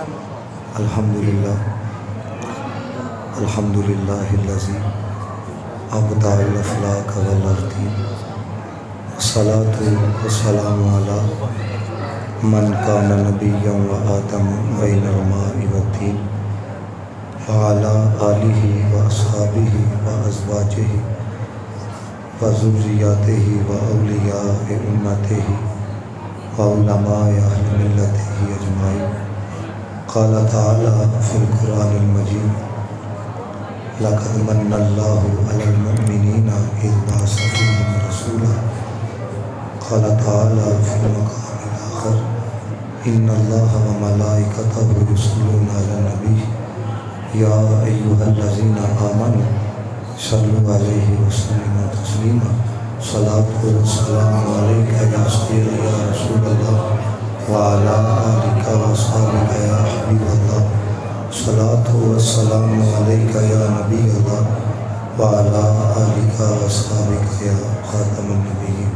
अल्हम्दुलिल्लाह अल्हम्दुलिल्लाहिल्लज़ी अबदाअल अफ़लाक वल अर्दी वस्सलातु वस्सलामु अला मन कान नबिय्यन व आदम बैनल माइ वत्तीन व अला आलिहि व अस्हाबिहि व अज़वाजिहि व ज़ुर्रिय्यतिहि व औलियाए उम्मतिहि व उलमाए अहल मिल्लतिहि अजमाइन। क़ाल तआला फ़िल क़ुरानिल मजीद लक़द मन्नल्लाहु अलल मुअमिनीना इज़ बअस फ़ीहिम रसूला। क़ाल तआला फ़िल मक़ामिल आख़र इन्नल्लाहा व मलाइकतहु युसल्लूना अलन नबी या अय्युहल्लज़ीना आमनू सल्लु अलैहि व सल्लिमू तस्लीमा। सलातु व सलामु अलैका या सय्यदी या रसूलल्लाह व अला आलिका व अस्हाबिका या हबीबल्लाह। सलातु व सलामु अलैका या नबी अल्लाह व अला आलिका व अस्हाबिका या खातमुन नबिय्यीन।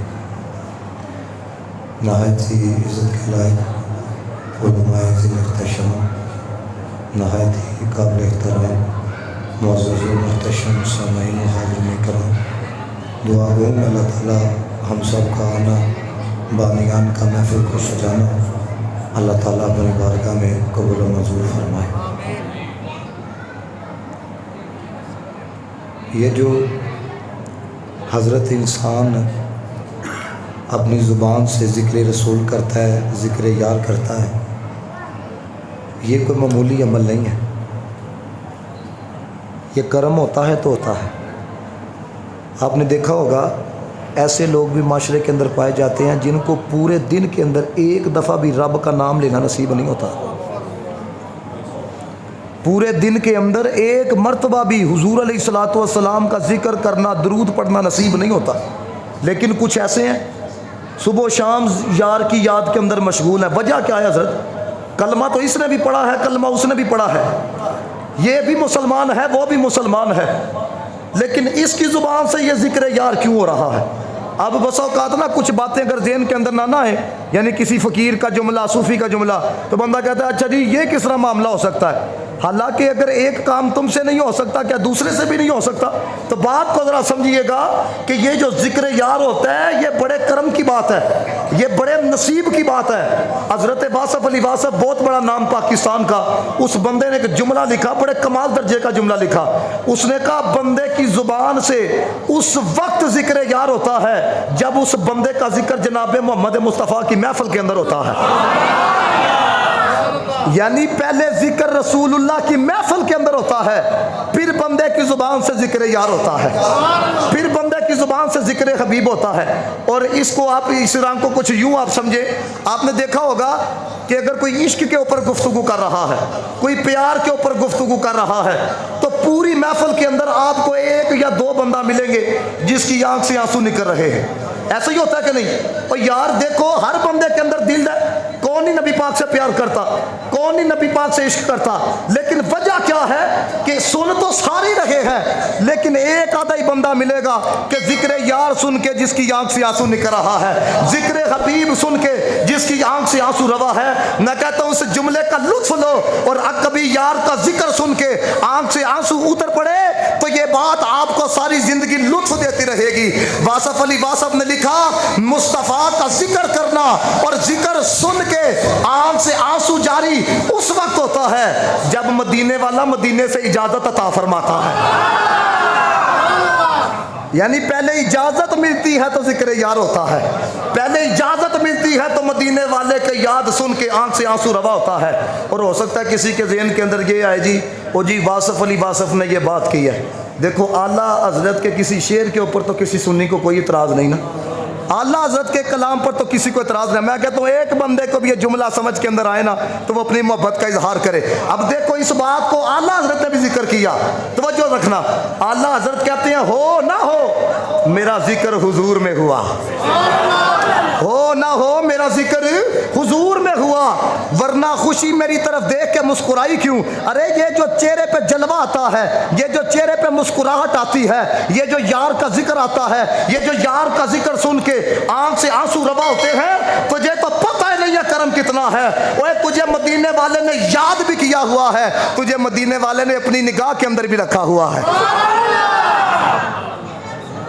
नहायत ही इज़्ज़त के लायक उलमाए मुहतरम, नहायत ही काबिल एहतराम मुअज़्ज़ज़ व मुहतरम सामईन व हाज़िरीन किराम, दुआ गो अल्लाह ताला हम सब का आना बानियान का महफ़िल को सजाना अल्लाह ताला अपनी बारगाह में कबूल व मंजूर फरमाए। ये जो हज़रत इंसान अपनी ज़ुबान से ज़िक्र रसूल करता है, ज़िक्र यार करता है, ये कोई मामूली अमल नहीं है। ये कर्म होता है तो होता है। आपने देखा होगा ऐसे लोग भी माशरे के अंदर पाए जाते हैं जिनको पूरे दिन के अंदर एक दफ़ा भी रब का नाम लेना नसीब नहीं होता। पूरे दिन के अंदर एक मर्तबा भी हुजूर अलैहिस्सलातु वस्सलाम का जिक्र करना, दरूद पढ़ना नसीब नहीं होता। लेकिन कुछ ऐसे हैं सुबह शाम यार की याद के अंदर मशगूल है। वजह क्या है हज़रत? कलमा तो इसने भी पढ़ा है, कलमा उसने भी पढ़ा है, ये भी मुसलमान है, वो भी मुसलमान है, लेकिन इसकी ज़ुबान से ये जिक्र यार क्यों हो रहा है? अब बस औकात ना कुछ बातें अगर ज़हन के अंदर ना आए, यानी किसी फ़कीर का जुमला, सूफ़ी का जुमला, तो बंदा कहता है अच्छा जी ये किस तरह मामला हो सकता है। हालांकि अगर एक काम तुमसे नहीं हो सकता, क्या दूसरे से भी नहीं हो सकता? तो बात को ज़रा समझिएगा कि ये जो जिक्र यार होता है ये बड़े करम की बात है, ये बड़े नसीब की बात है। हज़रत वासफ़ अली वासफ़, बहुत बड़ा नाम पाकिस्तान का, उस बंदे ने एक जुमला लिखा, बड़े कमाल दर्जे का जुमला लिखा। उसने कहा बंदे की ज़ुबान से उस वक्त जिक्र यार होता है जब उस बंदे का जिक्र जनाब मोहम्मद मुस्तफ़ा की महफिल के अंदर होता है। यानी पहले जिक्र रसूलुल्लाह की महफिल के अंदर होता है, फिर बंदे की ज़ुबान से जिक्र यार होता है, फिर बंदे की ज़ुबान से जिक्र हबीब होता है। और इसको आप, इस रंग को कुछ यूँ आप समझे, आपने देखा होगा कि अगर कोई इश्क के ऊपर गुफ्तगू कर रहा है, कोई प्यार के ऊपर गुफ्तगू कर रहा है, तो पूरी महफिल के अंदर आपको एक या दो बंदा मिलेंगे जिसकी आंख से आंसू निकल रहे हैं। ऐसा ही होता है कि नहीं? और यार देखो हर बंदे के अंदर दिल है, कौन ही नबी पाक से प्यार करता, कौन ही नबी पाक से इश्क करता, लेकिन वजह क्या है कि सुन तो सारे रहे हैं, लेकिन एक आधा ही बंदा मिलेगा कि जिक्र यार सुन के जिसकी आंख से आंसू निकल रहा है, जिक्र हबीब सुन के जिसकी आंख से आंसू रवा है। मैं कहता हूं उस जुमले का लुत्फ लो, और कभी यार का जिक्र सुन के आंख से आंसू उतर पड़े तो ये बात आपको सारी जिंदगी लुत्फ देती रहेगी। वासफ़ अली वासफ़ ने लिखा मुस्तफ़ा का जिक्र करना और जिक्र सुन के आंख से आंसू जारी उस वक्त होता है जब मदीने वाला मदीने से इजाजत अता फरमाता है। यानी पहले इजाजत मिलती है तो जिक्र यार होता है, पहले इजाजत मिलती है तो मदीने वाले के याद सुन के आंख से आंसू रवा होता है। और हो सकता है किसी के ज़हन के अंदर ये आए जी ओ जी वासफ़ अली वासफ़ ने ये बात की है। देखो आला हज़रत के किसी शेर के ऊपर तो किसी सुन्नी को कोई इतराज़ नहीं ना, आला हज़रत के कलाम पर तो किसी को इतराज़ नहीं। मैं कहता हूँ एक बंदे को भी ये जुमला समझ के अंदर आए ना तो वो अपनी मोहब्बत का इजहार करे। अब देखो इस बात को आला हज़रत ने भी जिक्र किया, तवज्जो रखना। आला हज़रत कहते हैं हो ना हो मेरा जिक्र हुजूर में हुआ, हो ना हो मेरा जिक्र हुजूर में हुआ, वरना खुशी मेरी तरफ देख के मुस्कुराई क्यों। अरे ये जो चेहरे पे जलवा आता है, ये जो चेहरे पे मुस्कुराहट आती है, ये जो यार का जिक्र आता है, ये जो यार का जिक्र सुन के आंख से आंसू रवा होते हैं, तुझे तो पता ही नहीं ये करम कितना है। ओए तुझे मदीने वाले ने याद भी किया हुआ है, तुझे मदीने वाले ने अपनी निगाह के अंदर भी रखा हुआ है।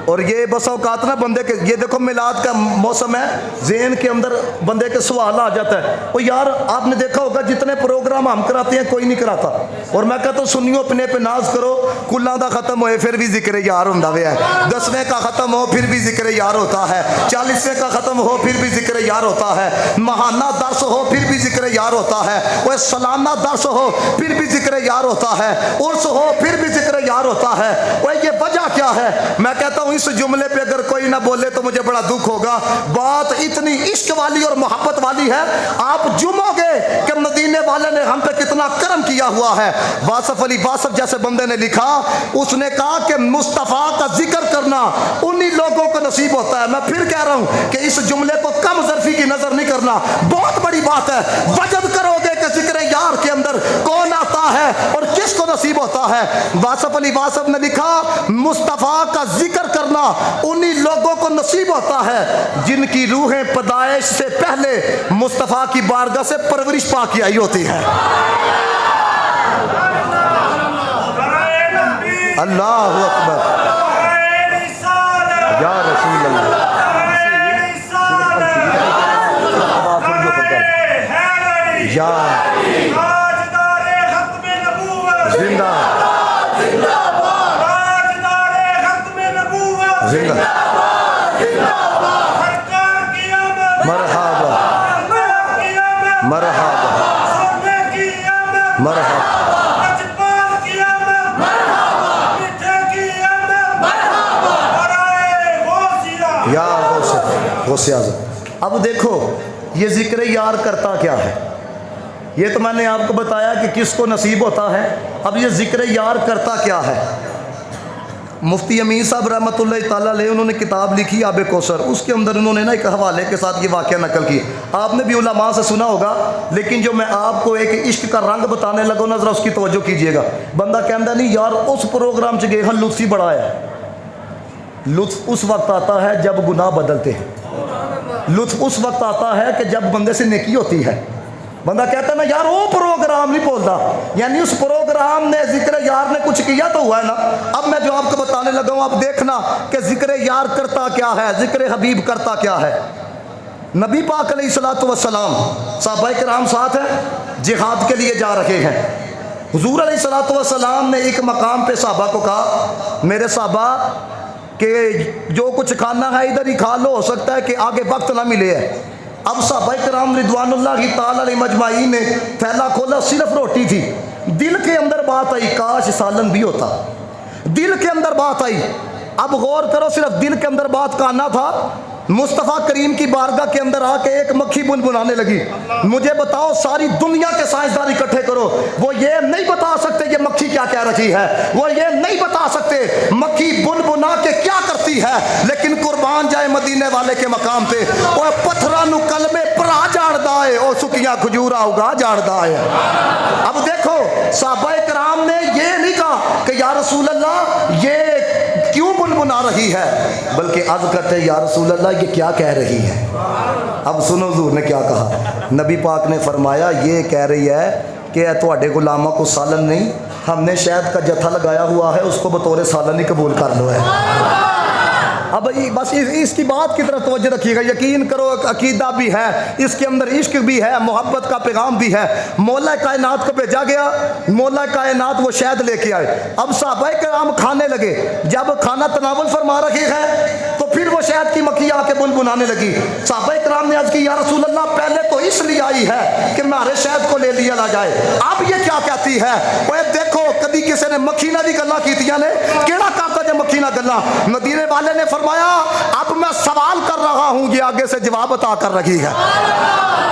और ये बस औकात ना बंदे के, ये देखो मिलाद का मौसम है, ज़हन के अंदर बंदे के सवाल आ जाता है, ओ यार आपने देखा होगा जितने प्रोग्राम हम कराते हैं कोई नहीं कराता। और मैं कहता हूँ सुनियो अपने पे नाज करो, कुल्ला का ख़त्म होए फिर भी जिक्र यार होता है, 10वें का ख़त्म हो फिर भी जिक्र यार होता है, 40वें का ख़त्म हो फिर भी जिक्र यार होता है, महाना दर्स हो फिर भी जिक्र यार होता है, वह सालाना दर्स हो फिर भी जिक्र यार होता है, उर्स हो फिर भी जिक्र यार होता है। वह ये वजह क्या है? मैं कहता हूँ इस जुमले पे अगर कोई ना बोले तो मुझे बड़ा दुख होगा। बात इतनी इश्क वाली और मोहब्बत वाली है, आप जुमोगे कि मदीने वाले ने हम पे कितना करम किया हुआ है। वासफ अली वासफ जैसे बंदे ने लिखा, उसने कहा कि मुस्तफ़ा का जिक्र करना उन्हीं लोगों को नसीब होता है। मैं फिर कह रहा हूं कि इस जुमले को कम ज़र्फी की नजर नहीं करना, बहुत बड़ी बात है। वजद करोगे कि जिक्र यार के अंदर कौन आता है और किसको नसीब होता है। वासफ अली वासफ ने लिखा, मुस्तफ़ा का जिक्र करना उन्हीं लोगों को नसीब होता है जिनकी रूहें पैदाइश से पहले मुस्तफ़ा की बारगाह से परवरिश पाके आई होती है। अल्लाह अकबर, या रसूल अल्लाह, या जिंदा मरहबा मरहबा मरहबा या गौसे आज़म। अब देखो ये जिक्र यार करता क्या है, ये तो मैंने आपको बताया कि किसको नसीब होता है। अब ये जिक्र यार करता क्या है? मुफ्ती अमीन साहब रहमतुल्लाह ताला अलैह उन्होंने किताब लिखी आब कौसर, उसके अंदर उन्होंने ना एक हवाले के साथ ये वाक़या नकल किया। आपने भी उलमा से सुना होगा, लेकिन जो मैं आपको एक इश्क का रंग बताने लगा ना, ज़रा उसकी तवज्जो कीजिएगा। बंदा कहता नहीं यार उस प्रोग्राम से गए हैं, लुत्फ़ ही बड़ा है। लुत्फ़ उस वक्त आता है जब गुनाह बदलते हैं, लुत्फ़ उस वक्त आता है कि जब बंदे से नेकी होती है। बंदा कहता है ना यार वो प्रोग्राम नहीं बोलता, यानी उस प्रोग्राम ने जिक्र यार ने कुछ किया तो हुआ है ना। अब मैं जो आपको बताने लगा हूँ, आप देखना कि जिक्र यार करता क्या है, जिक्र हबीब करता क्या है। नबी पाक अलैहिस्सलातु वस्सलाम सहाबाए किराम साथ है, जिहाद के लिए जा रहे हैं। हुजूर अलैहिस्सलातु वस्सलाम ने एक मकाम पे सहाबा को कहा, मेरे सहाबा कि जो कुछ खाना है इधर ही खा लो, हो सकता है कि आगे वक्त ना मिले है। अब सहाबाए किराम रिदवानुल्लाहि ताला अलैहिम अजमाईन ने थैला खोला, सिर्फ रोटी थी। दिल के अंदर बात आई, काश सालन भी होता। दिल के अंदर बात आई। अब गौर करो, सिर्फ दिल के अंदर बात का आना था। मुस्तफ़ा करीम की बारगाह के अंदर आके एक मक्खी बुनबुनाने लगी। मुझे बताओ, सारी दुनिया के साइंसदान इकट्ठे करो, वो ये नहीं बता सकते ये मक्खी क्या कह रही है, वो ये नहीं बता सकते मक्खी बुनबुना के क्या करती है। लेकिन कुर्बान जाए मदीने वाले के मकाम पे, और पत्थरा नु कलमे परा जाड़दा है और सुकिया खजूरा उगा जाड़दा है। अब देखो सहाबाए किराम ने ये नहीं कहा कि या रसूल अल्लाह ये क्यों बुनबुना रही है, बल्कि अर्ज करते या रसूल अल्लाह ये क्या कह रही है। अब सुनो हुजूर ने क्या कहा। नबी पाक ने फरमाया ये कह रही है कि तुहाडे गुलामों को सालन नहीं, हमने शहद का जत्था लगाया हुआ है, उसको बतौर सालन ही कबूल कर लो है। अब बस इसकी बात की तरफ तवज्जो रखिएगा। यकीन करो अकीदा भी है, इसके अंदर इश्क भी है, मोहब्बत का पैगाम भी है। मौला कायनात को भेजा गया, मौला कायनात वो शहद लेके आए। अब सहाबाए किराम खाने लगे, जब खाना तनावुल फरमा रहे हैं तो फिर वो शहद की मक्खी आके बुनबुनाने लगी। सहाबाए किराम ने अर्ज की या रसूल अल्लाह पहले तो इसलिए आई है कि हमारे शहद को ले लिया ना जाए, अब ये क्या कहती है। वो देखो कभी किसी ने मक्खी ना दी गल्ला कीतियां ने, केड़ा करता जो मक्खी ना गल्ला। मदीने वाले ने फरमाया अब मैं सवाल कर रहा हूं, ये आगे से जवाब अता कर रही है।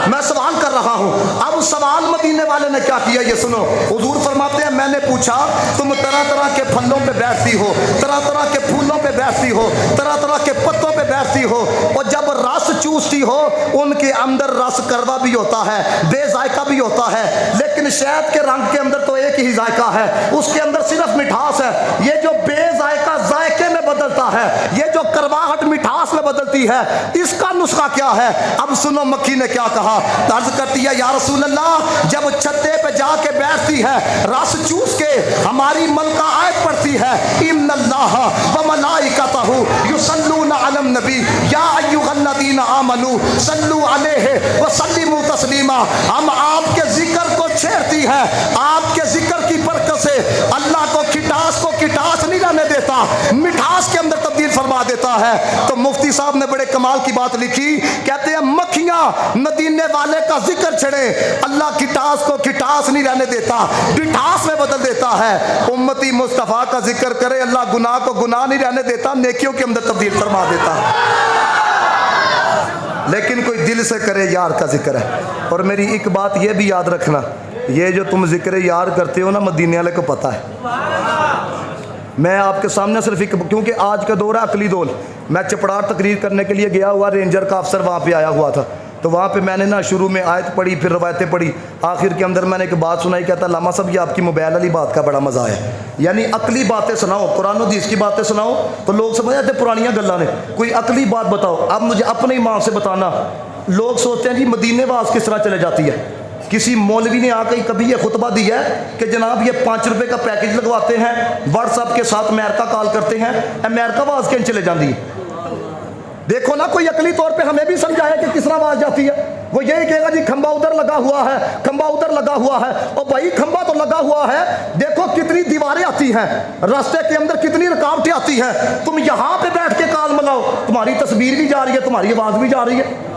मैं सवाल कर रहा हूं। अब सवाल मदीने वाले ने क्या किया ये सुनो। हुजूर फरमाते हैं मैंने पूछा तुम तरह तरह के फलों पे बैठती हो, तरह तरह के फूलों पे बैठती हो, तरह तरह के पत्तों पे बैठती हो, और जब रस चूसती हो उनके अंदर रस कड़वा भी होता है, बेजायका भी होता है, लेकिन शहद के रंग के अंदर तो एक ही जायका है, उसके अंदर सिर्फ मिठास है। ये जो बेजायका जायके में बदलता है, ये जो करवाहट मिठास में बदलती है, इसका नुस्खा क्या है? अब सुनो मक्खी ने क्या कहा। तर्ज करती है, या रसूल अल्लाह, जब छत्ते पे जाके बैठती है, रस चूस के हमारी मलका आयत पढ़ती है, इन्नल्लाह व मलाइकतहू युसल्लूना अलन नबी या अय्युहल्लज़ीना आमनू सल्लू अलैहि व सल्लिमू तस्लीमा। हम आपके जिक्र को छेड़ती है, आपके जिक्र की बरकत से अल्लाह को खिटास नहीं रहने देता, मिठास के अंदर तब्दील फरमा देता है। तो मुफ्ती साहब ने बड़े कमाल की बात लिखी, कहते हैं मक्खियां मदीने वाले का जिक्र छेड़े, अल्लाह खिटास को खिटास नहीं रहने देता, मिठास में बदल देता है। उम्मती मुस्तफ़ा का जिक्र करे, अल्लाह गुनाह को गुनाह नहीं रहने देता, नेकियों के अंदर तब्दील फरमा देता है। लेकिन कोई दिल से करे यार का जिक्र है। और मेरी एक बात यह भी याद रखना, ये जो तुम जिक्र यार करते हो ना, मदीने वाले को पता है। मैं आपके सामने सिर्फ एक, क्योंकि आज का दौर है अकली दौर, मैं चपड़ार तकरीर करने के लिए गया हुआ, रेंजर का अफसर वहाँ पे आया हुआ था, तो वहाँ पे मैंने ना शुरू में आयत पढ़ी, फिर रवायतें पढ़ी, आखिर के अंदर मैंने एक बात सुनाई, कहता लामा साहब ये आपकी मोबाइल वाली बात का बड़ा मज़ा है, यानी अकली बातें सुनाओ, कुरान हदीस की बातें सुनाओ तो लोग समझ आते पुरानियाँ गल्लां ने, कोई अकली बात बताओ। अब मुझे अपने ईमान से बताना, लोग सोचते हैं जी मदीने वास किस तरह चले जाती है। किसी मौलवी ने आकर कभी ये खुतबा दिया है कि जनाब ये 5 रुपए का पैकेज लगवाते हैं, व्हाट्सएप के साथ अमेरिका कॉल करते हैं, अमेरिका वास के चले जाती है। देखो ना, कोई अकली तौर पे हमें भी समझाया कि किस तरह आवाज जाती है। वो यही कहेगा जी खंबा उधर लगा हुआ है, खंबा उधर लगा हुआ है। और भाई खंबा तो लगा हुआ है, देखो कितनी दीवारें आती हैं, रास्ते के अंदर कितनी रुकावटें आती हैं, तुम यहाँ पे बैठ के काल मिलाओ, तुम्हारी तस्वीर भी जा रही है, तुम्हारी आवाज भी जा रही है।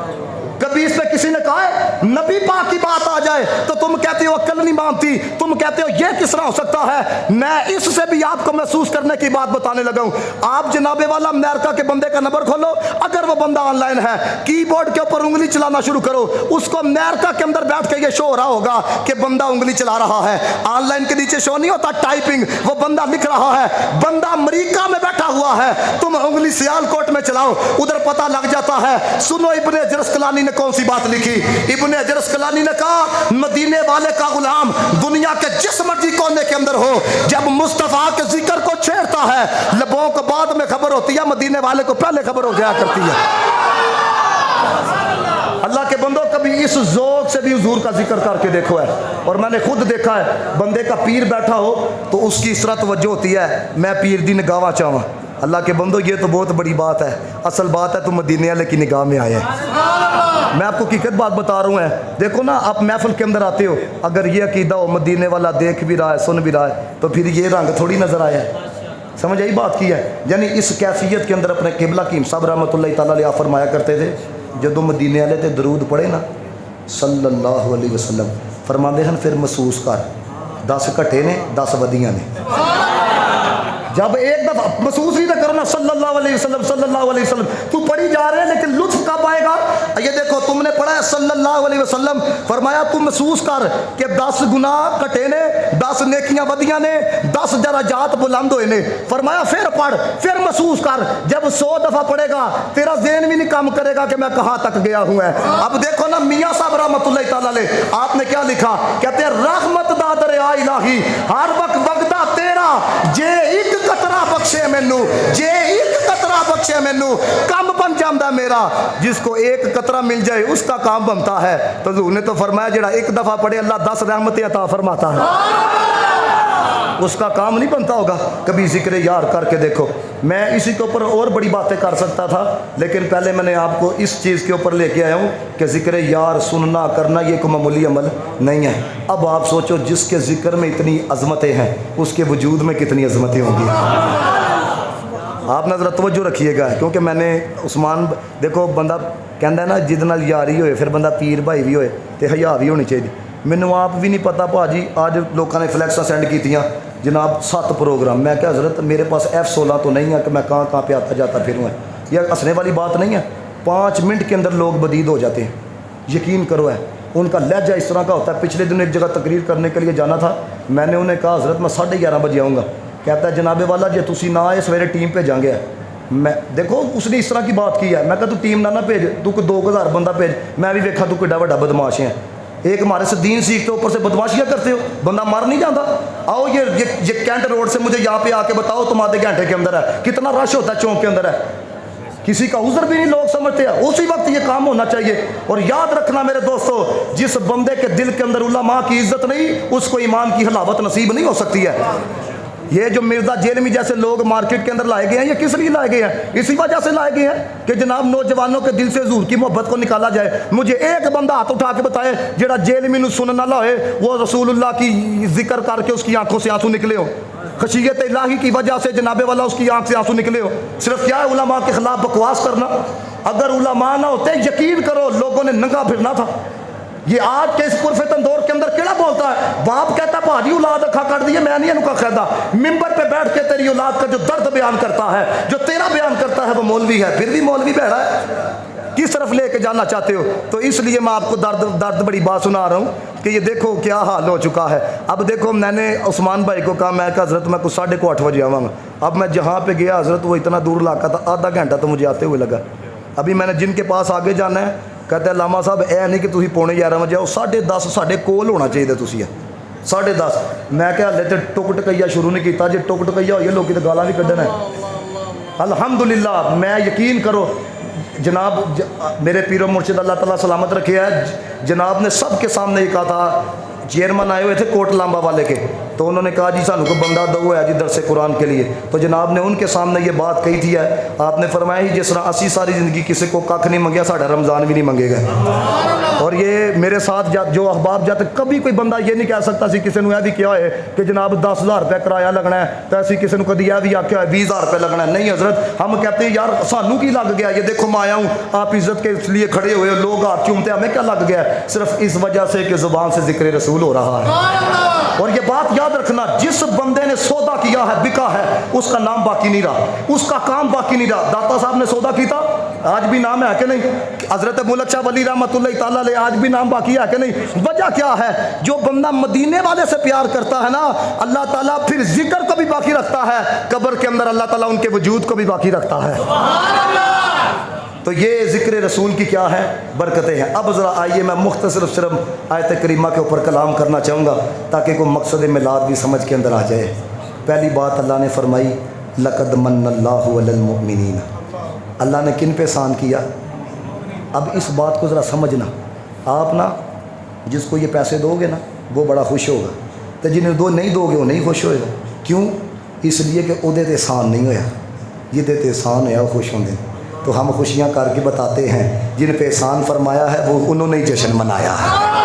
कभी इस पे किसी ने कहा है नबी पाक की बात आ जाए तो तुम कहते हो अक्ल नहीं मानती, तुम कहते हो ये किस तरह हो सकता है। मैं इससे भी आपको महसूस करने की बात बताने लगा हूं। आप जनाबे वाला अमेरिका के बंदे का नंबर खोलो, अगर वो बंदा ऑनलाइन है, कीबोर्ड के ऊपर उंगली चलाना शुरू करो, उसको अमेरिका के अंदर बैठ के ये शो हो रहा होगा कि बंदा उंगली चला रहा है। ऑनलाइन के नीचे शो नहीं होता टाइपिंग, वो बंदा लिख रहा है, बंदा अमेरिका में बैठा हुआ है, तुम उंगली सियालकोट में चलाओ, उधर पता लग जाता है। सुनो इब्ने जरस्कलानी ने कौन सी बात लिखी। इब्ने जरस्कलानी ने कहा मदीने वाले का गुलाम दुनिया के जिस मर्जी कोने के अंदर हो, जब मुस्तफा के जिक्र को छेड़ता है, लबों को बाद में खबर होती है, मदीने वाले को पहले खबर हो जाया करती है। अल्लाह के बंदों, कभी इस ज़ौक़ से भी हुजूर का जिक्र करके देखो है। और मैंने खुद देखा है, बंदे का पीर बैठा हो तो उसकी इस तरह तवज्जो होती है, मैं पीर दी निगाह चाहवा। अल्लाह के बंदो, ये तो बहुत बड़ी बात है। असल बात है तुम मदीने वाले की निगाह में आए हैं। मैं आपको हकीकत बात बता रहा हूँ है। देखो ना, आप महफिल के अंदर आते हो, अगर ये अकीदा हो मदीने वाला देख भी रहा है, सुन भी रहा है, तो फिर ये रंग थोड़ी नज़र आया है। समझ आई बात की है। यानी इस कैफियत के अंदर अपने क़िबला कीम साहब रहमतुल्लाह तआला अलैह फरमाया करते थे, जो मदीने वाले ते दरूद पढ़े ना सल्लल्लाहु अलैहि वसल्लम, फरमाते हैं फिर महसूस कर 10 घटे ने 10 वधियां ने। जब एक दफा महसूस नहीं करो ना सल्लल्लाहु अलैहि वसल्लम सल्लल्लाहु अलैहि वसल्लम, तू पढ़ी जा रहे हैं लेकिन लुत्फ कब आएगा। ये देखो तुमने पढ़ा है सल्लल्लाहु अलैहि वसल्लम, फरमाया तू महसूस कर कि 10 गुनाह कटे ने, 10 नेकियां वधियां ने, 10 दराजात बुलंद होए ने। फरमाया फिर पढ़, फिर महसूस कर। जब 100 दफा पढ़ेगा तेरा ज़हन भी नहीं काम करेगा कि मैं कहाँ तक गया हूँ। अब देखो ना, मियाँ साहब रहमतुल्लाह तआला अलैह, आपने क्या लिखा, कहते हैं रहमत दा दरिया इलाही हर वक्त वगदा तेरा, जे एक कतरा बख्शे मैनू, जे एक कतरा बख्शे मैनू, काम बन जाता मेरा। जिसको एक कतरा मिल जाए उसका काम बनता है। तो हुजूर ने तो फरमाया जेड़ा एक दफा पढ़े अल्लाह 10 रहमतें अता फरमाता है, उसका काम नहीं बनता होगा। कभी जिक्र यार करके देखो। मैं इसी के ऊपर और बड़ी बातें कर सकता था, लेकिन पहले मैंने आपको इस चीज़ के ऊपर लेके आया हूँ कि जिक्र यार सुनना करना ये कोई मामूली अमल नहीं है। अब आप सोचो, जिसके जिक्र में इतनी अजमतें हैं, उसके वजूद में कितनी अजमतें होंगी। आप नजर तवज्जो रखिएगा, क्योंकि मैंने उस्मान, देखो बंदा कहता है ना जिद नाल यारी होए फिर बंदा पीर भाई भी होए तो हया भी होनी चाहिए। मैनू आप भी नहीं पता भाजी, आज लोगों ने फ्लैक्सा सेंड कीतियाँ जनाब 7 प्रोग्राम। मैं क्या हज़रत मेरे पास F16 तो नहीं है कि मैं कहाँ पे आता जाता फिरूँ। यह हंसने वाली बात नहीं है। 5 मिनट के अंदर लोग बदीद हो जाते हैं, यकीन करो है। उनका लहजा इस तरह का होता है। पिछले दिन एक जगह तकरीर करने के लिए जाना था, मैंने उन्हें कहा हज़रत मैं 11:30 बजे आऊँगा। कहता है जनाबे वाला जे तुसी ना आए सवेरे टीम भेजांगे। मैं देखो उसने इस तरह की बात की है। मैं कहा तू टीम ना भेज, तू कोई 2000 बंदा भेज, मैं भी वेखा तू किड्डा वड्डा बदमाश है। एक हमारे से दीन सीखते ऊपर से बदमाशियाँ करते हो, बंदा मर नहीं जाता। आओ ये कैंट रोड से मुझे यहाँ पे आके बताओ तुम्हारे घंटे के अंदर है कितना रश होता है, चौक के अंदर है किसी का उज़र भी नहीं लोग समझते हैं, उसी वक्त ये काम होना चाहिए। और याद रखना मेरे दोस्तों, जिस बंदे के दिल के अंदर उलमा की इज्जत नहीं, उसको ईमान की हलावत नसीब नहीं हो सकती है। ये जो मिर्जा जेलमी जैसे लोग मार्केट के अंदर लाए गए हैं, ये किस लिए लाए गए हैं? इसी वजह से लाए गए हैं कि जनाब नौजवानों के दिल से हुजूर की मोहब्बत को निकाला जाए। मुझे एक बंदा हाथ उठा के बताए जेड़ा जेलमी नूं सुनना लाए वो रसूलुल्लाह की जिक्र करके उसकी आंखों से आंसू निकले हो, खशियत इलाही की वजह से जनाबे वाला उसकी आंख से आंसू निकले हो। सिर्फ क्या है उलमा के खिलाफ बकवास करना। अगर उलमा ना होते, यकीन करो लोगों ने नंगा फिरना था। ये आज के इस पुरफितन दौर के अंदर केड़ा बोलता है, बाप कहता भाजी औलाद अखा काट दिए, मैं नहीं इनका कहता। मिंबर पे बैठ के तेरी औलाद का जो दर्द बयान करता है, जो तेरा बयान करता है, वो मौलवी है। फिर भी मौलवी बैठा है, किस तरफ लेके जाना चाहते हो? तो इसलिए मैं आपको दर्द बड़ी बात सुना रहा हूँ कि ये देखो क्या हाल हो चुका है। अब देखो, मैंने उस्मान भाई को कहा, मैं हज़रत मैं कुछ 8:30 बजे आवाँगा। अब मैं जहाँ पे गया हज़रत वो इतना दूर इलाका था, आधा घंटा तो मुझे आते हुए लगा। अभी मैंने जिनके पास आगे जाना है, कहते हैं लामा साहब ए नहीं कि तुम 11:15 बजे आओ, 10:30 साढ़े कोल होना चाहिए। तुम 10:30 मैं क्या हले तो टुक टकैया शुरू नहीं किया, जो टुक टकैया होइए लोग तो गालां भी कढ़न है। अल्हम्दुलिल्लाह, मैं यकीन करो जनाब मेरे पीरो मुर्शिद अल्लाह ताला सलामत रखे है, जनाब ने सबके सामने ही कहा था, चेयरमैन आए हुए थे कोट लांबा वाले के, तो उन्होंने कहा जी सानू को बंदा दो है जी दरसे कुरान के लिए। तो जनाब ने उनके सामने ये बात कही थी है, आपने फरमाया ही जिस तरह असी सारी ज़िंदगी किसी को कख नहीं मंगया, साढ़ा रमज़ान भी नहीं मंगेगा। और ये मेरे साथ जो अहबाब जाते, कभी कोई बंदा ये नहीं कह सकता सी किसी ने भी क्या है कि जनाब 10,000 रुपये किराया लगना है, तो असी किसी को कभी यह भी आख्या है 20,000 रुपये लगना है। नहीं हज़रत, हम कहते हैं यार सानू की लग गया, ये देखो मैं आया हूँ, आप इज़्ज़त के लिए खड़े हुए, लोग हाथ चूमते, हमें क्या लग गया? सिर्फ इस वजह से कि ज़ुबान से जिक्र रसूल हो रहा है। और ये बात याद रखना, जिस बंदे ने सौदा किया है, बिका है, उसका नाम बाकी नहीं रहा, उसका काम बाकी नहीं रहा। दाता साहब ने सौदा किया, आज भी नाम है कि नहीं? हजरत मुल्क शाह वली रहमतुल्लाह ताला अलैह, आज भी नाम बाकी है कि नहीं? वजह क्या है? जो बंदा मदीने वाले से प्यार करता है ना, अल्लाह ताला फिर जिक्र को भी बाकी रखता है, कब्र के अंदर अल्लाह ताला उनके वजूद को भी बाकी रखता है। तो ये ज़िक्र रसूल की क्या है बरकतें हैं। अब ज़रा आइए मैं मुख्तसर सिर्फ आयत करीमा के ऊपर कलाम करना चाहूँगा ताकि कोई मकसद मिलाद भी समझ के अंदर आ जाए। पहली बात अल्लाह ने फरमाई, लक़द मन्नल्लाहु अलल मुमिनीन। अल्लाह ने किन पे एहसान किया? अब इस बात को ज़रा समझना, आप ना जिसको ये पैसे दोगे ना वो बड़ा खुश होगा, तो जिन्हें दो नहीं दोगे वो नहीं खुश होएगा। क्यों? इसलिए कि उहदे ते एहसान नहीं होया, जिहदे ते एहसान होया वो खुश होंगे। तो हम खुशियाँ करके बताते हैं, जिन पे एहसान फरमाया है वो उन्होंने ही जश्न मनाया है।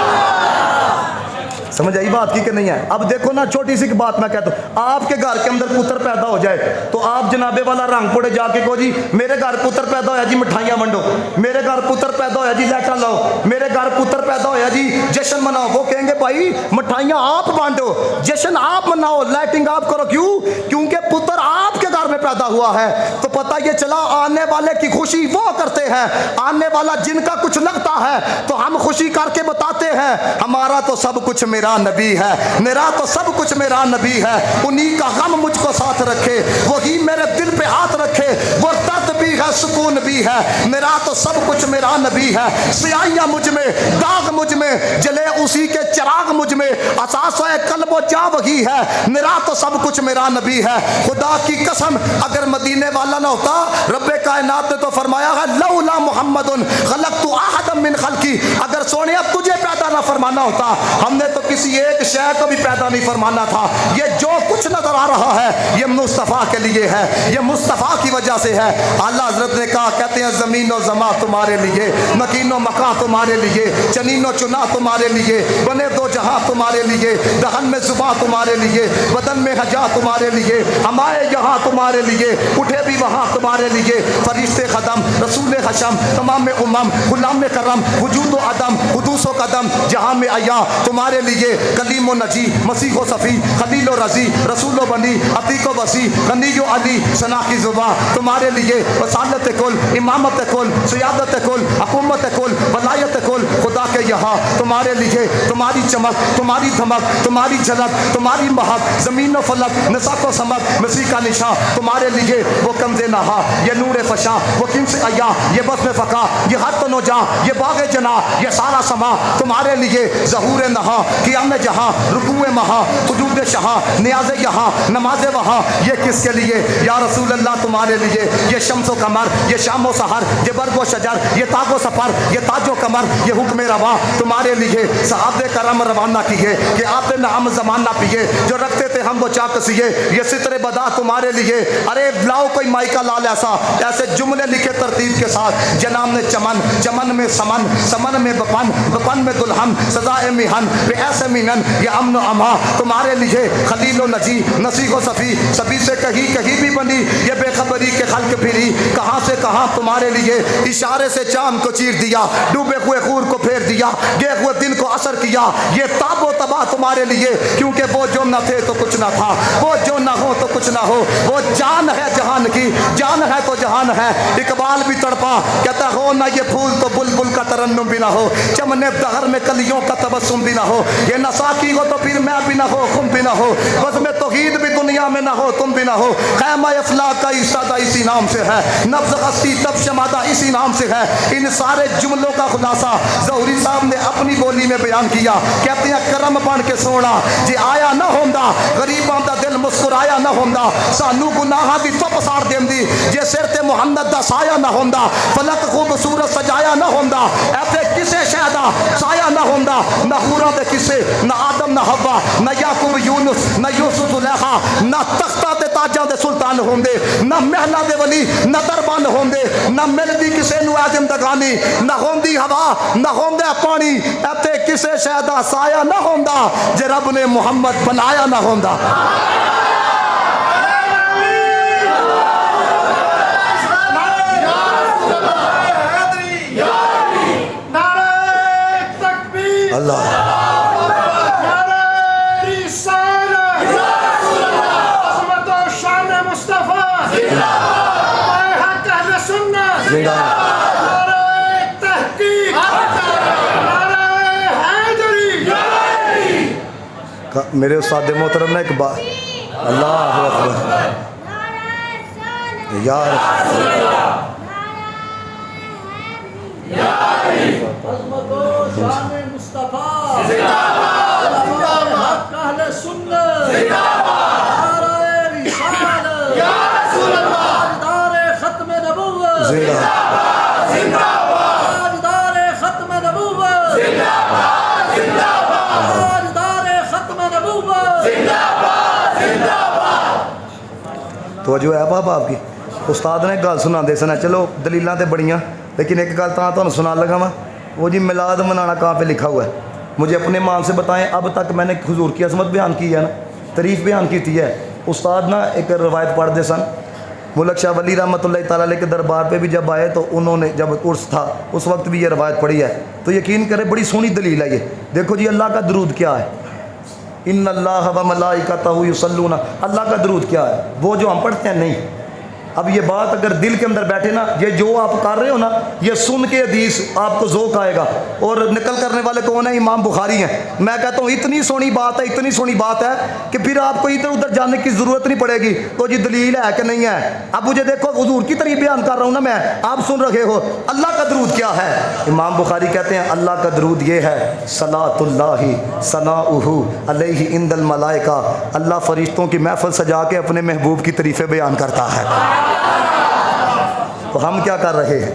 समझ आई बात की कि नहीं है? अब देखो ना, छोटी सी बात मैं कहता हूँ, आपके घर के अंदर पुत्र पैदा हो जाए तो आप जनाबे वाला रंगपुरे जाके कहो जी मेरे घर पुत्र पैदा होया जी मिठाइयाँ वंडो, मेरे घर पुत्र पैदा होया जी लैटा लाओ, मेरे घर पुत्र पैदा होया जी जश्न मनाओ। वो कहेंगे भाई मिठाइयाँ आप बांटो, जश्न आप मनाओ, लाइटिंग आप करो। क्यों? क्योंकि पुत्र आपके घर में पैदा हुआ है। तो पता ये चला, आने वाले की खुशी वो करते हैं, आने वाला जिनका कुछ लगता है तो हम खुशी करके बताते हैं हमारा तो सब कुछ मेरा नबी है, मेरा तो सब कुछ मेरा नबी है, उन्हीं का गम मुझको साथ रखे, वही मेरे दिल पे हाथ रखे, वो दर्द भी है सुकून भी है, मेरा तो सब कुछ मेरा नबी है। सियाहियां मुझ में, दाग मुझ में, जले उसी के चिराग मुझ में, असासा कल्बो जा वही है, मेरा तो सब कुछ मेरा नबी है। खुदा की कसम अगर मदीने वाला ना होता, रब्बे कायनात ने तो फरमाया है लौला मुहम्मदुन खलक़तु अहदम मिन खल्की, अगर सोने अब तुझे पैदा ना फरमाना होता, हमने तो किसी एक शय को भी पैदा नहीं फरमाना था। ये जो कुछ नजर आ रहा है ये मुस्तफ़ा के लिए है, ये मुस्तफ़ा की वजह से है। आला हज़रत ने कहा, कहते हैं ज़मीन और ज़मा तुम्हारे लिए, मकीनो मका तुम्हारे लिए, चनीनो चुना तुम्हारे लिए, बने दो जहां तुम्हारे लिए, दहन में जुबा तुम्हारे लिए, बदन में हजा तुम्हारे लिए, हमारे यहाँ तुम्हारे लिए, उठे भी वहाँ तुम्हारे लिए, फरिश्ते खदम रसूल हशम तमाम उमम गुलाम करम वजूद अदम हुदूस कदम जहाँ में अया तुम्हारे लिए, कलीम नजी मसीह सफ़ी खलील रजी रसूल बनी अतीक वसी गनी अली सना की जुबा तुम्हारे लिए, वसालत कुल इमामत कुल सियादत कुल हुकूमत कुल वलायत कुल, खुदा के यहाँ तुम्हारे लिए, तुम्हारी चमक तुम्हारी धमक तुम्हारी झलक तुम्हारी महक, ज़मीन व फलक नसाक व समक मसीह का निशा तुम्हारे लिए, वो कमज़े नहा ये नूर फशा, वो किंस अया ये बस में फ़का, ये हर तनो जा ये बाग जना, ये सारा समा तुम्हारे लिए, ज़हूर नहा क़ियाम जहाँ रुकूए महा सुजूद शहा नियाज़ यहाँ नमाज वहाँ, ये किसके लिए? या रसूल अल्लाह तुम्हारे लिए, ये शम्सो कमर, ये शामो सहर, ये बरगो शजर, ये तागो सफर, ये ताजो कमर, ये हुक्म रवा तुम्हारे लिए साहब करम रवाना किए कि आपने नाम जमाना पिए, जो रखते थे हम वो चाक सिए, ये सितरे बदा तुम्हारे लिए। अरे लाओ कोई माइका लाल ऐसा, ऐसे जुमले लिखे तरतीब के साथ। जनाम ने चमन, चमन में समन, समन में बपन, बपन में दुल्हन, सजाए मिहन वे ऐसे मिनन, ये अमन अमा तुम्हारे लिए। खलीलो नजी, नसीहो सफ़ी, सभी से कहीं कहीं भी बनी, ये बेखबरी के खल्क फिरी, कहाँ से कहाँ तुम्हारे लिए। इशारे से चांद को चीर दिया, डूबे हुए खूर को फेर दिया, गए हुए दिन को असर किया, ये ताबो तबाह तुम्हारे लिए। क्योंकि वो जो न थे तो कुछ ना था, वो जो ना हो तो कुछ ना हो, वो जान है जहान की, जान है तो जहान है। इकबाल भी तड़पा कहता हो ना ये फूल तो बुलबुल का तरन्नुम भी ना हो, चमने दहर में कलियों का तबस्सुम भी ना हो, ये नसाकी हो तो फिर मैं भी ना हो, तुम भी ना हो, बस में तौहीद भी दुनिया में ना हो, तुम भी ना हो। खैमा अफलाक का इस्तादा इसी नाम से है, नब्ज़ हस्ती तब शमादा इसी नाम से है। इन सारे जुमलों का खुलासा ज़हूरी साहब ने अपनी बोली में बयान किया। कहते हैं करम बन के सोना जे आया ना होंदा, गरीबां दा दिल मुस्कुराया ना होंदा, सानू गुनाहां दी धुप साड़ देंदी, जे सिर ते मुहम्मद दा साया ना होंदा, फलक खूबसूरत सजाया ना होंदा, ऐसे किसे शहदा साया ना होंदा, ना हूरा दे किसे, ना आदम ना हवा, ना याकूब यूनुस, ना यूसुफ जुलेखा, ना तख्ता ते ताजा दे सुल्तान होंदे, ना महला दे वली, ना दरबान होंदे, ना मिलदी किसे नु आजम दगानी, ना होंदी हवा, ना होंदा पानी, ऐसे किसे शहदा साया ना होंदा, जे रब ने मुहम्मद बनाया ना होंदा। अल्लाह मेरे उस्ताद मोहतरम ने एक बात, अल्लाह अकबर यार, तो जो है बाबा आपकी उस्ताद ने गल सुनाते सन, चलो दलीलां तो बड़ियाँ, लेकिन एक गल तो सुना लगा वहाँ, वो जी मिलाद मनाना कहाँ पे लिखा हुआ है, मुझे अपने मान से बताएं। अब तक मैंने हुजूर की अजमत बयान की है ना, तारीफ़ बयान की थी है। उस्ताद ना एक रवायत पढ़ते सन, मुल्क शाह वली रहमतुल्लाह तआला अलैह के दरबार पे भी जब आए तो उन्होंने जब उर्स था उस वक्त भी ये रवायत पढ़ी है, तो यकीन करें बड़ी सोहनी दलील है ये। देखो जी अल्लाह का दरूद क्या है, इन्नल्लाह व मलाइकतहु युसल्लूना, अल्लाह का दरूद क्या है, वो जो हम पढ़ते हैं नहीं। अब ये बात अगर दिल के अंदर बैठे ना, ये जो आप कर रहे हो ना, ये सुन के हदीस आपको ज़ौक़ आएगा। और निकल करने वाले कौन है? इमाम बुखारी हैं। मैं कहता हूँ इतनी सोहनी बात है, इतनी सोहनी बात है कि फिर आपको इधर उधर जाने की ज़रूरत नहीं पड़ेगी। तो जी दलील है कि नहीं है? अब मुझे देखो हुजूर की तारीफ़ बयान कर रहा हूँ ना मैं, आप सुन रहे हो। अल्लाह का दरूद क्या है? इमाम बुखारी कहते हैं अल्लाह का दरूद ये है, सलातुल्लाहि सनाउहु अलैहि इंदल मलाइका, अल्लाह फरिश्तों की महफिल सजा के अपने महबूब की तारीफ़ें बयान करता है। तो हम क्या कर रहे हैं?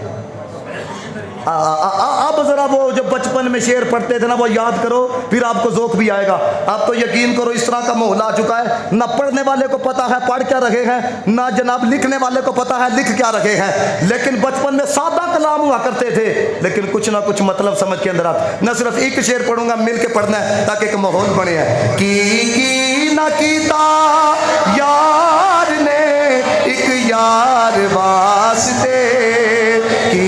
अब ज़रा वो जो बचपन में शेर पढ़ते थे ना, वो याद करो, फिर आपको ज़ौक़ भी आएगा। अब तो यकीन करो इस तरह का माहौल आ चुका है, ना पढ़ने वाले को पता है पढ़ क्या रहे हैं, ना जनाब लिखने वाले को पता है लिख क्या रहे हैं। लेकिन बचपन में सादा कलाम हुआ करते थे, लेकिन कुछ ना कुछ मतलब समझ के अंदर आता। मैं सिर्फ एक शेर पढ़ूंगा, मिल के पढ़ना है ताकि एक माहौल बने है। की ना कीता यार ने एक यार वास्ते, की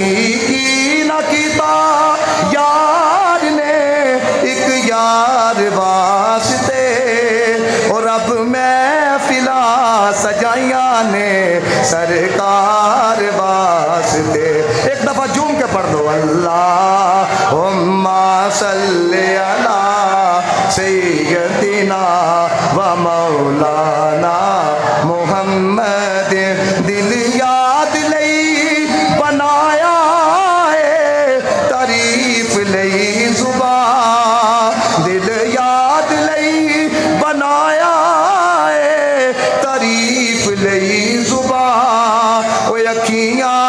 ना कीता यार ने एक यार वास्ते, और अब मैं फिला सजाइया ने सरकार वास्ते। एक दफा झूम के पढ़ दो, अल्लाहुम्मा सल्ली अला सय्यदिना व मौलाना मुहम्मद। दिल याद लई बनाया है, तारीफ लई जुबान, दिल याद लई बनाया है, तारीफ लई जुबान। ओ अखियां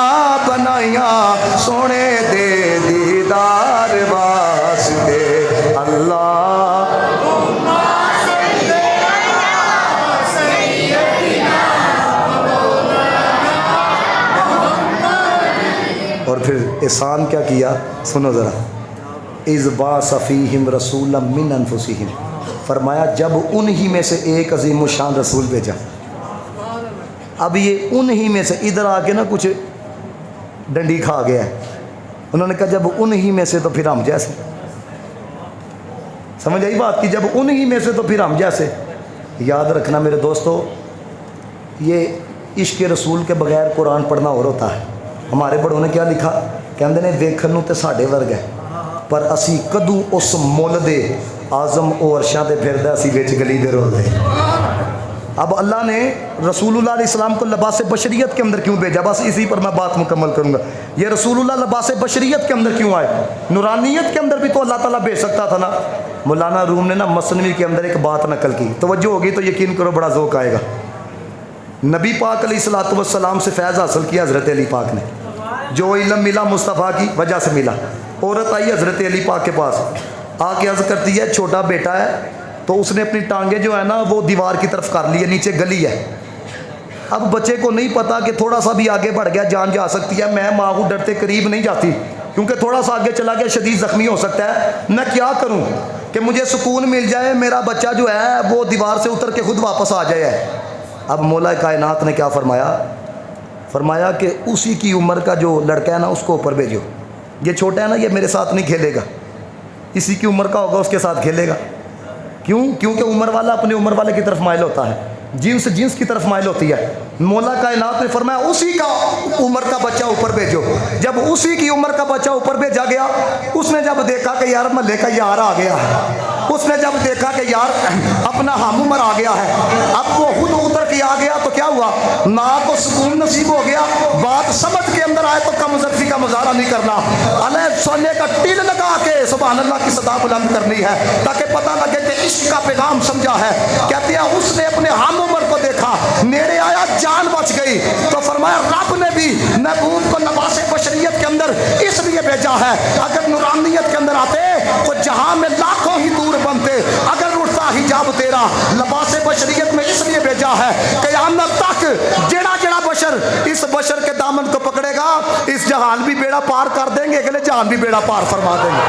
एहसान क्या किया, सुनो ज़रा। इज़बा सफ़ीहिम रसूल मिन अनफुसिहिम, फरमाया जब उन्हीं में से एक अजीम शान रसूल भेजा। अब ये उन्हीं में से इधर आके ना कुछ डंडी खा गया है। उन्होंने कहा जब उन्हीं में से तो फिर हम जैसे, समझ आई बात की, जब उन्हीं में से तो फिर हम जैसे। याद रखना मेरे दोस्तों, ये इश्क रसूल के बगैर कुरान पढ़ना और होता है। हमारे बड़ों ने क्या लिखा, कहते ने देखन नूं ते साडे वर्ग है, पर असी कदू उस मुल दे आज़म ओ अरशां ते फिरदा असी विच गली दे रोज़े। अब अल्लाह ने रसूलुल्लाह अलैहिस्सलाम को लिबास बशरियत के अंदर क्यों भेजा, बस इसी पर मैं बात मुकम्मल करूँगा। ये रसूलुल्लाह लिबास बशरियत के अंदर क्यों आए, नूरानियत के अंदर भी तो अल्लाह ताला भेज सकता था ना। मौलाना रूम ने ना मसनवी के अंदर एक बात नकल की, तवज्जो होगी तो यकीन करो बड़ा ज़ौक़ आएगा। नबी पाक अलैहिस्सलातु वस्सलाम से फैज़ हासिल किया हज़रत अली पाक ने, जो इल्म मिला मुस्तफ़ा की वजह से मिला। औरत आई हज़रत अली पाक के पास, आके अर्ज़ करती है छोटा बेटा है, तो उसने अपनी टांगे जो है ना वो दीवार की तरफ कर ली है, नीचे गली है। अब बच्चे को नहीं पता कि थोड़ा सा भी आगे बढ़ गया जान जा सकती है। मैं माँ को डरते करीब नहीं जाती, क्योंकि थोड़ा सा आगे चला गया शदीद ज़ख्मी हो सकता है। मैं क्या करूँ कि मुझे सुकून मिल जाए, मेरा बच्चा जो है वो दीवार से उतर के खुद वापस आ जाए। अब मौला कायनात ने क्या फरमाया, फरमाया कि उसी की उम्र का जो लड़का है ना उसको ऊपर भेजो। ये छोटा है ना, ये मेरे साथ नहीं खेलेगा, इसी की उम्र का होगा उसके साथ खेलेगा। क्यों? क्योंकि उम्र वाला अपनी उम्र वाले की तरफ माइल होता है, जीन्स जीन्स की तरफ माइल होती है। मौला कायनात ने फरमाया उसी का उम्र का बच्चा ऊपर भेजो। जब उसी की उम्र का बच्चा ऊपर भेजा गया, उसने जब देखा कि यार महल्ले का यार आ गया है, उसने जब देखा कि यार अपना हम उम्र आ गया है, अब वो खुद उतर के आ गया, तो क्या हुआ, ना तो सुकून नसीब हो गया, बात समझ के अंदर आए तो कम ज़र्फी का मुजाहरा नहीं करना, अलग सोने का टिल लगा के सुभान अल्लाह की सदा बुलंद करनी है, ताकि पता लगे कि इश्क का पैगाम समझा है। कहते हैं उसने अपने हम उम्र को देखा, नेड़े आया, जान बच गई, तो फरमाया रब ने भी महबूब को लिबास बशरियत के अंदर इसलिए भेजा है, अगर नूरानियत के अंदर आते तो जहां में लाखों ही दूर बनते। अगर उठता हिजाब तेरा, लिबास बशरियत में इसलिए भेजा है क़यामत तक जेड़ा जेड़ा बशर इस बशर के दामन को पकड़ेगा, इस जहान भी बेड़ा पार कर देंगे, अगले जहान भी बेड़ा पार फरमा देंगे।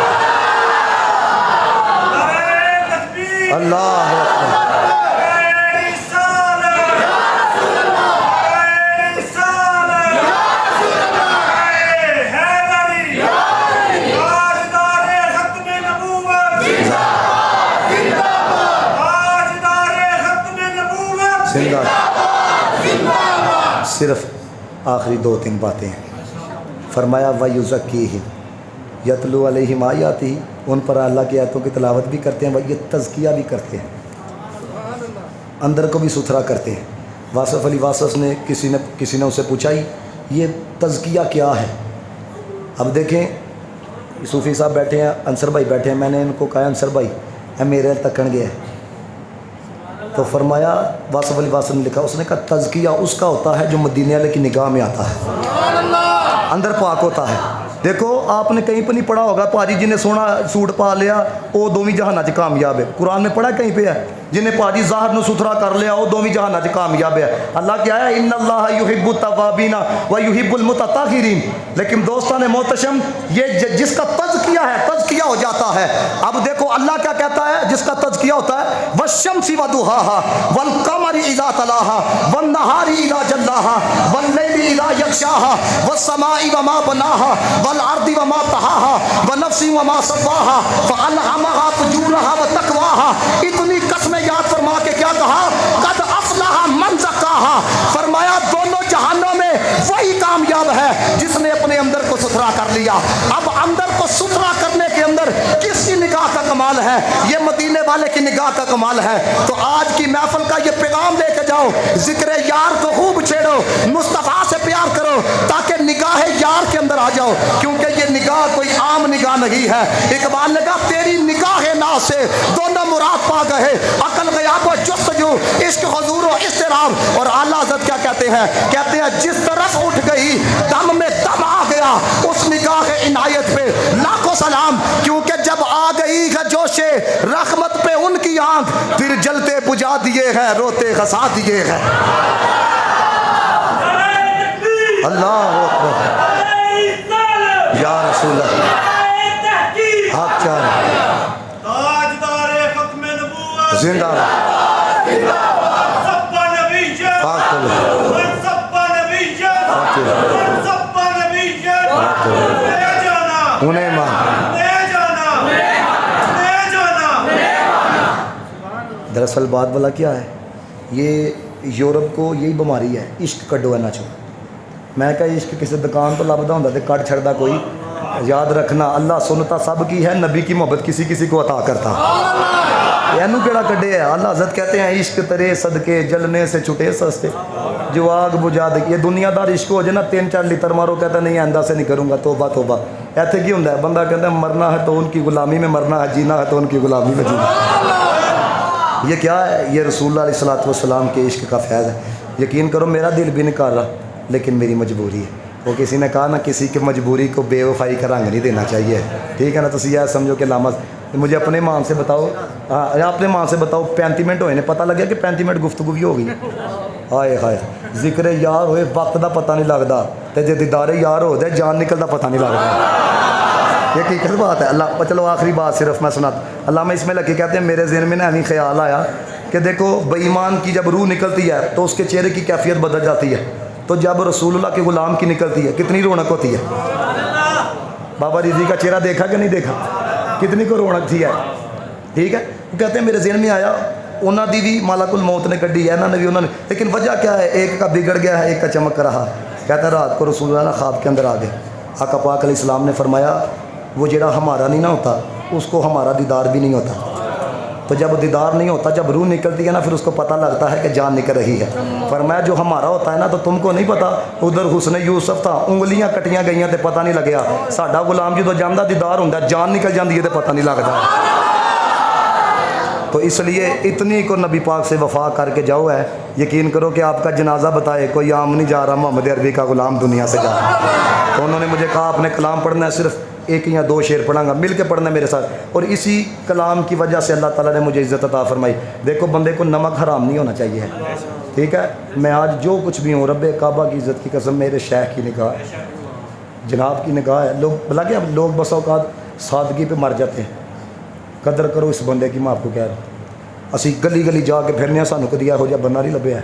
अल्लाह अकबर। सिर्फ आखिरी 2-3 बातें हैं। फरमाया वयुज़क्कीहिम यतलू अलैहिम आयातिही, उन पर अल्लाह की आयतों की तिलावत भी करते हैं, वह तज़किया भी करते हैं, अंदर को भी सुथरा करते हैं। वासफ़ अली वासफ़ ने किसी ने उससे पूछा ये तज़किया क्या है। अब देखें सूफ़ी साहब बैठे हैं, अंसर भाई बैठे हैं, मैंने इनको कहा अंसर भाई मेरे तकन गया है, तो फरमाया वासफ़ अली वासफ़ ने लिखा, उसने कहा तज़किया उसका होता है जो मदीने वाले की निगाह में आता है, अंदर पाक होता है। देखो आपने कहीं पर नहीं पढ़ा होगा पाजी जिन्हें सोना सूट पा लिया वो दोवीं जहाना च कामयाब है, कुरान में पढ़ा कहीं पे है, जिन्हें पाजी ज़ाहिर न सुथरा कर लिया वो दोवीं जहाना च कामयाब है। अल्लाह क्या है, इन्नल्लाह युहिब्बुत तव्वाबीना व युहिब्बुल मुतताहिरीन। लेकिन दोस्तान मोहतशम, ये जिसका तज़किया है, तज़किया हो जाता है। अब देखो अल्लाह क्या कहता है, जिसका तज़किया होता है, वश्शम्सी व दुहाहा वल कमरी इज़ा तलाहा वन नहारी इज़ा जल्लाहा वल लैली इज़ा यग़शाहा वस समाई व मा बनाहा वल अर्दी व मा तहाहा व नफ्सी व मा सव्वाहा फ़अल्हमहा फुजूरहा व तक़वाहा। इतनी कसमें याद फरमा के क्या कहा, कद अफ़लहा मन ज़क्काहा। फरमाया दोनों जहानों में वही कामयाब है जिसने अपने अंदर को सुथरा कर लिया। अब अंदर को सुथरा करने के अंदर किसकी निगाह का कमाल है, ये मदीने वाले की निगाह का कमाल है। तो आज की महफिल का ये पैगाम लेके जाओ, जिक्र यार को खूब छेड़ो, मुस्तफ़ा से प्यार करो ताकि निगाह यार के अंदर आ जाओ, क्योंकि ये निगाह कोई आम निगाह नहीं है। इकबाल ने कहा तेरी निगाह ना से दोनों मुराद पा गए, अकल गयाब जुस्तजू इश्क हुजूर और इस्तिराब। और आला हज़रत क्या कहते हैं जिस तरफ उठ गई दम में दम आ गया, उस निगाह इनायत पे लाखों सलाम, क्योंकि जब आ गई है जोशे रहमत पे उनकी आंख, फिर जलते बुझा दिए हैं, रोते हंसा दिए हैं। अल्लाह या रसूल हक चार जिंदाबाद उन्हें दरअसल बात वाला क्या है, ये यूरोप को यही बीमारी है, इश्क कड्डो है ना छो। मैं क्या इश्क किसी दुकान तो लभदा होंदा ते कट छड़दा कोई। याद रखना अल्लाह सुनता सब की है, नबी की मोहब्बत किसी किसी को अता करता। यानू केड़ा कड्डे है। अल्लाह हज़रत कहते हैं इश्क तेरे सदके जलने से छुटे सस्ते, जो आग बुझा दे। ये दुनियादार इश्क हो जाए ना 3-4 लीटर मारो, कहता नहीं आंदा से नहीं करूँगा, तोबा तोबा। ऐसे की होंदा है, बंदा कहता है मरना है तो उनकी गुलामी में मरना है, जीना है तो उनकी गुलामी में जीना। ये क्या है? ये रसूलुल्लाह अलैहिस्सलातु वस्सलाम के इश्क का फैज़ है। यकीन करो मेरा दिल भी नहीं कर रहा, लेकिन मेरी मजबूरी है। वो किसी ने कहा ना, किसी की मजबूरी को बेवफाई का रंग नहीं देना चाहिए, ठीक है ना। तो यह समझो कि लामा मुझे अपने मान से बताओ, हाँ अपने मान से बताओ 35 मिनट होए ने, पता लगे कि 35 मिनट गुफ्तगू भी हो गई। हाय हाय जिक्र यार होए वक्त का पता नहीं लगता, तो जो दीदारे यार हो जाए जान निकलता पता नहीं लगता। ये हकीकत बात है। अल्लाह चलो आखिरी बात सिर्फ मैं सुना, अल्लामा इस्माइल हक़ी कहते हैं मेरे ज़हन में ना अभी ख्याल आया कि देखो बेईमान की जब रूह निकलती है तो उसके चेहरे की कैफियत बदल जाती है, तो जब रसूलुल्लाह के ग़ुलाम की निकलती है कितनी रौनक होती है। बाबा रिजी का चेहरा देखा कि नहीं देखा, कितनी को रौनक थी है, ठीक है। वो कहते हैं मेरे ज़हन में आया उन्होंने भी मालाकुल मौत ने कड्डी है, इन्होंने भी उन्होंने, लेकिन वजह क्या है, एक का बिगड़ गया है, एक का चमक रहा। कहते हैं रात को रसूलुल्लाह ना ख्वाब के अंदर आ गए। आका पाक अलैहिस्सलाम ने फरमाया वो जरा हमारा नहीं ना होता उसको हमारा दीदार भी नहीं होता। तो जब दीदार नहीं होता, जब रूह निकलती है ना, फिर उसको पता लगता है कि जान निकल रही है। फरमाया जो हमारा होता है ना तो तुमको नहीं पता, उधर हुस्न यूसुफ था, उंगलियां कटियां गई तो पता नहीं लग्या। साडा गुलाम जो जामदा दीदार होंदा जान निकल जाती है तो पता नहीं लगता। तो इसलिए इतनी को नबी पाक से वफा करके जाओ है, यकीन करो कि आपका जनाजा बताए कोई आम नहीं जा रहा, मोहम्मद अरबी का गुलाम दुनिया से जा रहा। तो उन्होंने मुझे कहा आपने कलाम पढ़ना है, सिर्फ 1 या 2 शेर पढ़ाऊंगा, मिल के पढ़ना मेरे साथ। और इसी कलाम की वजह से अल्लाह ताला ने मुझे इज़्ज़त अता फरमाई। देखो बंदे को नमक हराम नहीं होना चाहिए, ठीक है। मैं आज जो कुछ भी हूँ रब्बे काबा की इज़्ज़त की कसम, मेरे शेख की निगाह है, जनाब की निगाह है। लोग भला क्या लोग बस औकात सादगी पे मर जाते हैं। कदर करो इस बंदे की, मैं आपको कह रहा हूँ। असी गली गली जाके फिरने, सानू कदी यहो जिहा बंदा नहीं लभ्या।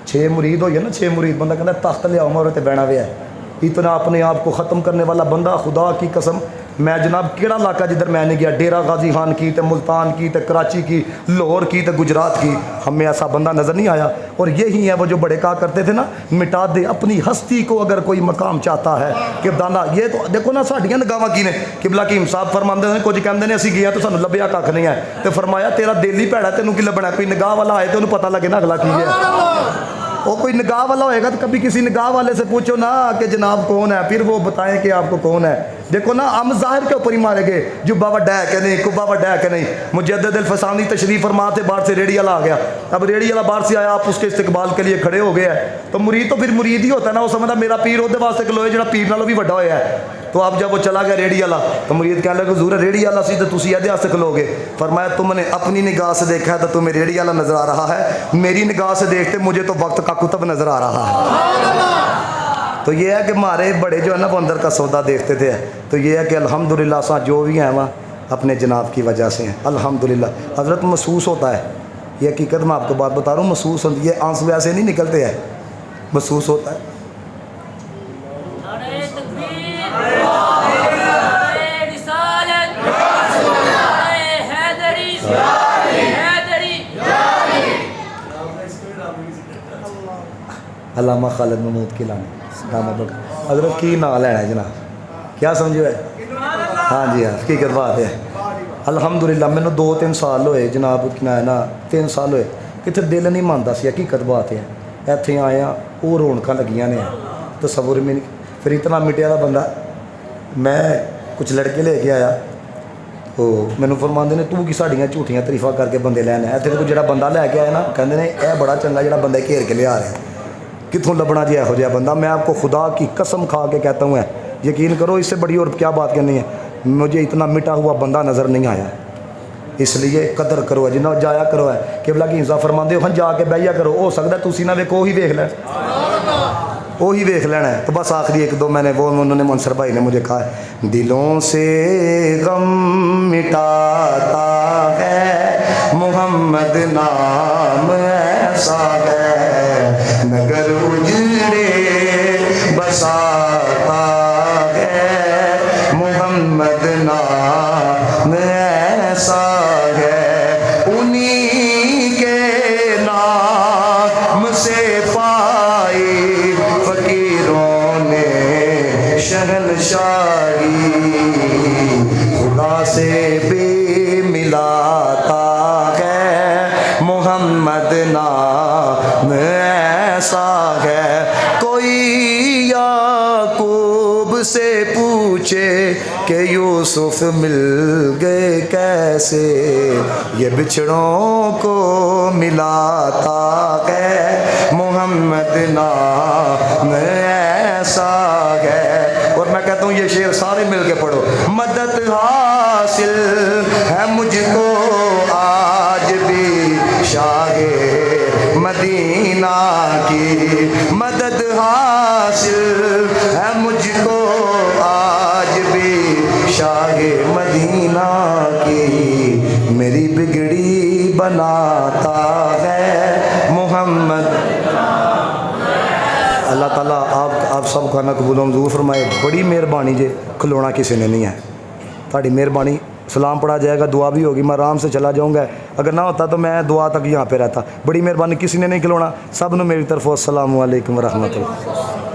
6 मुरीद हो गए ना, 6 मुरीद, बंदा कहता तख्त लियाओ मैं उहते बैठा हुआ है। इतना अपने आप को ख़त्म करने वाला बंदा, खुदा की कसम। मैं जनाब केड़ा इलाका जिधर मैं नहीं गया, डेरा गाजी खान की, तो मुल्तान की, तो कराची की, लाहौर की, तो गुजरात की, हमें ऐसा बंदा नज़र नहीं आया। और यही है वो जो बड़े कहा करते थे ना, मिटा दे अपनी हस्ती को अगर कोई मकाम चाहता है कि दाना। ये तो देखो ना साड़ियाँ नगावां की ने, किबला कीम साहब फरमाते हैं, कुछ कहते हैं असी गए तो सानू लभ्या कख नहीं है, तो फरमाया तेरा दिल ही भैड़ा, तेनों की लभना। कोई निगाह वाला आए तो उन्हें पता लगे ना अगला की है। वो कोई निगाह वाला होएगा तो कभी किसी निगाह वाले से पूछो ना कि जनाब कौन है, फिर वो बताएं कि आपको कौन है। देखो ना हम जाहिर के ऊपर ही मारेंगे, जुब्बा वड्डा है कि नहीं, कुब्बा वड्डा है कि नहीं। मुजद्दिद अल-फसानी तशरीफ़ फरमा थे, बाहर से रेडी वाला आ गया। अब रेडी वाला बाहर से आया, आप उसके इस्तकबाल के लिए खड़े हो गए हैं। तो मुरीद तो फिर मुरीद ही होता है ना, वो समझता मेरा पीर होते वास्ते खलोए जो पीर नालों भी वड्डा होया है। तो अब जब वो चला गया रेडी वाला, तो मुरीद कहने लगे हुज़ूर रेडी वाला सी तो तुसी इहदे वास्ते खलोगे। फरमाया तुमने अपनी निगाह से देखा है तो तुम्हें रेडी वाला नज़र आ रहा है, मेरी निगाह से देखते मुझे तो वक्त का कुतब नज़र आ रहा है। तो ये है कि हमारे बड़े जो है ना वो अंदर का सौदा देखते थे। तो ये है कि अल्हम्दुलिल्लाह सा जो भी हैं वहाँ अपने जनाब की वजह से हैं, अल्हम्दुलिल्लाह। हज़रत महसूस होता है, ये हकीकत मैं आपको बात बता रहा हूँ, महसूस होती है। ये आंसू ऐसे नहीं निकलते हैं, महसूस होता है। अल्लामा खालिद महमूद की लाने हज़रत की ना लेना है जनाब, क्या समझो है। हाँ जी हाँ हकीकत बात है। अल्हम्दुलिल्लाह मैंने 2-3 साल होए जनाब, ना है ना 3 साल होए कितने दिल नहीं मानता सी, हकीकत बात है। इत्थे आया वो रौनक लगियां ने, तसव्वुर में नहीं। फिर इतना मिटिया बंदा, मैं कुछ लड़के लेके आया, तो मैनू फरमाते ने तू कि साड़ियाँ झूठियाँ तरीफा करके बंदे लैने। इत्थे तो जो बंदा लैके आया ना, कहते हैं यह बड़ा चंगा जो बंदा घेर के लिया रहा है, कितों लभना जी यहो जिहा बंदा। मैं आपको खुदा की कसम खा के कहता हूँ, यकीन करो इससे बड़ी और क्या बात करनी है, मुझे इतना मिटा हुआ बंदा नज़र नहीं आया। इसलिए कदर करो है, जिन्ना जाया करो है। किबला की हिंसा फरमाते हो, हाँ जाके बहिया करो, हो सकता तुसी ना वेखो ही वेख लै। वही देख लेना है। तो बस आखिरी एक दो मैंने वो उन्होंने मंसर भाई ने मुझे कहा है, दिलों से गम मिटाता है मोहम्मद नाम ऐसा है, नगर उजड़े बसाता है मोहम्मद नाम ऐसा है, उन्हीं के नाम से पाई फकीरों ने शहनशाही, खुदा से बेमिलाता है मोहम्मद नाम ऐसा है। कोई याकूब से पूछे कि यूसुफ मिल गए कैसे, ये बिछड़ों को मिलाता है मोहम्मद नाम ऐसा है। और मैं कहता हूँ ये शेर सारे मिल के पढ़ो। मदद हासिल है मुझको आज भी शाहे मदीना की, मदद हासिल है मुझको आज भी शाहे मदीना की, मेरी बिगड़ी बनाता है मोहम्मद। अल्लाह ताला आप सब खाना कबूल मंजूर फरमाए। बड़ी मेहरबानी जे, खिलौना किसी ने नहीं है, ताड़ी मेहरबानी। सलाम पढ़ा जाएगा, दुआ भी होगी, मैं आराम से चला जाऊंगा। अगर ना होता तो मैं दुआ तक यहाँ पे रहता। बड़ी मेहरबानी, किसी ने नहीं खिलौना। सब ने मेरी तरफ अस्सलामु अलैकुम व रहमतुल्लाह।